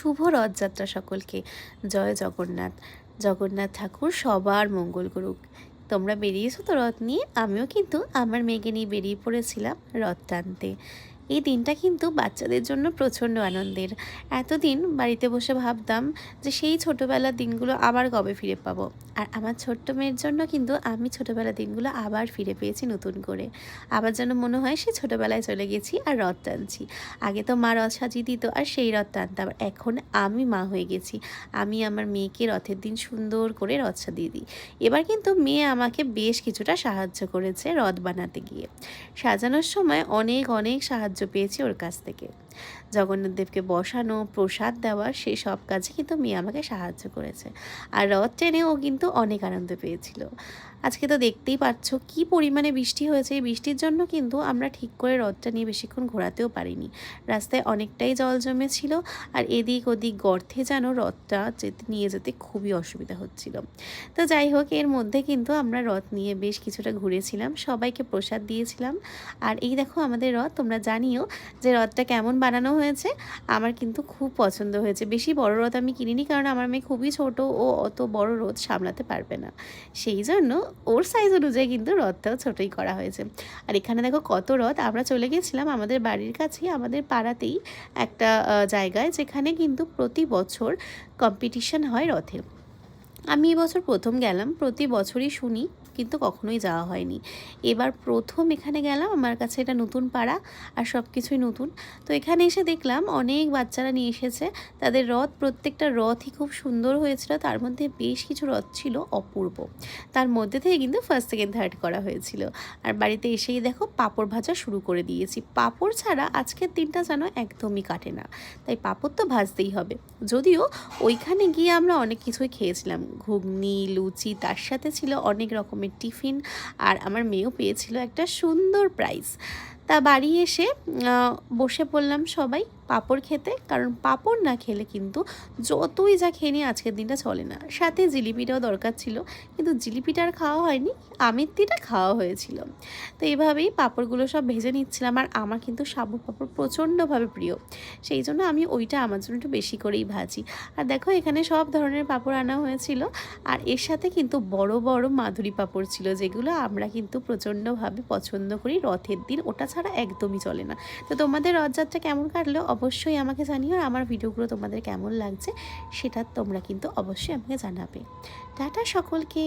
শুভ রথযাত্রা সকলকে। জয় জগন্নাথ। জগন্নাথ ঠাকুর সবার মঙ্গল করুক। তোমরা বেরিয়েছো তো রথ নিয়ে? আমিও কিন্তু আমার মেয়েকে নিয়ে বেরিয়ে পড়েছিলাম রথ টানতে। এই দিনটা কিন্তু বাচ্চাদের জন্য প্রচণ্ড আনন্দের। এতদিন বাড়িতে বসে ভাবতাম যে সেই ছোটোবেলার দিনগুলো আবার কবে ফিরে পাবো। আর আমার ছোট্ট মেয়ের জন্য কিন্তু আমি ছোটোবেলার দিনগুলো আবার ফিরে পেয়েছি নতুন করে। আবার যেন মনে হয় সেই ছোটোবেলায় চলে গেছি আর রথ টানছি। আগে তো মা রথ সাজিয়ে দিত আর সেই রথ টানতাম। এখন আমি মা হয়ে গেছি। আমি আমার মেয়েকে রথের দিন সুন্দর করে রথ সাজিয়ে দিই। এবার কিন্তু মেয়ে আমাকে বেশ কিছুটা সাহায্য করেছে রথ বানাতে গিয়ে। সাজানোর সময় অনেক অনেক সাহায্য পেয়েছি ওর কাছ থেকে। জগন্নাথ দেবকে বসানো, প্রসাদ দেওয়া, সেই সব কাজে কিন্তু মেয়ে আমাকে সাহায্য করেছে। আর রথ টেনে ও কিন্তু অনেক আনন্দ পেয়েছিল। আজকে তো দেখতেই পাচ্ছ কী পরিমাণে বৃষ্টি হয়েছে। এই বৃষ্টির জন্য কিন্তু আমরা ঠিক করে রথটা নিয়ে বেশিক্ষণ ঘোরাতেও পারিনি। রাস্তায় অনেকটাই জল জমেছিল আর এদিক ওদিক গর্তে যেন রথটা নিয়ে যেতে খুবই অসুবিধা হচ্ছিল। তো যাই হোক, এর মধ্যে কিন্তু আমরা রথ নিয়ে বেশ কিছুটা ঘুরেছিলাম, সবাইকে প্রসাদ দিয়েছিলাম। আর এই দেখো আমাদের রথ। তোমরা জানিও যে রথটা কেমন বানানো হয়েছে। আমার কিন্তু খুব পছন্দ হয়েছে। বেশি বড় রথ আমি কিনিনি, কারণ আমার মেয়ে খুবই ছোট, ও অত বড় রথ সামলাতে পারবে না। সেই জন্য ওর সাইজ অনুযায়ী কিন্তু রথটাও ছোটোই করা হয়েছে। আর এখানে দেখো কত রথ। আমরা চলে গেছিলাম আমাদের বাড়ির কাছেই, আমাদের পাড়াতেই একটা জায়গায়, যেখানে কিন্তু প্রতি বছর কম্পিটিশন হয় রথের। আমি এবছর প্রথম গেলাম। প্রতি বছরই শুনি, কিন্তু কখনোই যাওয়া হয়নি। এবার প্রথম এখানে গেলাম। আমার কাছে এটা নতুন পাড়া আর সব কিছুই নতুন। তো এখানে এসে দেখলাম অনেক বাচ্চারা নিয়ে এসেছে তাদের রথ। প্রত্যেকটা রথই খুব সুন্দর হয়েছিল। তার মধ্যে বেশ কিছু রথ ছিল অপূর্ব। তার মধ্যে থেকে কিন্তু ফার্স্ট সেকেন্ড থার্ড করা হয়েছিল। আর বাড়িতে এসেই দেখো পাঁপড় ভাজা শুরু করে দিয়েছি। পাঁপড় ছাড়া আজকের দিনটা যেন একদমই কাটে না, তাই পাঁপড় তো ভাজতেই হবে। যদিও ওইখানে গিয়ে আমরা অনেক কিছুই খেয়েছিলাম, ঘুগনি, লুচি, তার সাথে ছিল অনেক রকমের টিফিন। আর আমার মেয়েও পেয়েছিল একটা সুন্দর প্রাইজ। তা বাড়ি এসে বসে পড়লাম সবাই পাঁপড় খেতে, কারণ পাঁপড় না খেলে কিন্তু যতই যা খেয়ে নিই আজকের দিনটা চলে না। সাথে জিলিপিটাও দরকার ছিল, কিন্তু জিলিপিটা আর খাওয়া হয়নি, আমিত্তিটা খাওয়া হয়েছিল। তো এইভাবেই পাঁপড়গুলো সব ভেজে নিচ্ছিলাম। আর আমার কিন্তু সাবু পাঁপড় প্রচণ্ডভাবে প্রিয়, সেই জন্য আমি ওইটা আমার জন্য একটু বেশি করেই ভাজি। আর দেখো এখানে সব ধরনের পাঁপড় আনা হয়েছিল। আর এর সাথে কিন্তু বড় বড় মাধুরী পাঁপড় ছিল, যেগুলো আমরা কিন্তু প্রচণ্ডভাবে পছন্দ করি রথের দিন। ওটা ছাড়া একদমই চলে না। তো তোমাদের রথযাত্রা কেমন কাটলো অবশ্যই আমাকে জানিও। আর আমার ভিডিওগুলো তোমাদের কেমন লাগছে সেটা তোমরা কিন্তু অবশ্যই আমাকে জানাবে। টাটা সকলকে।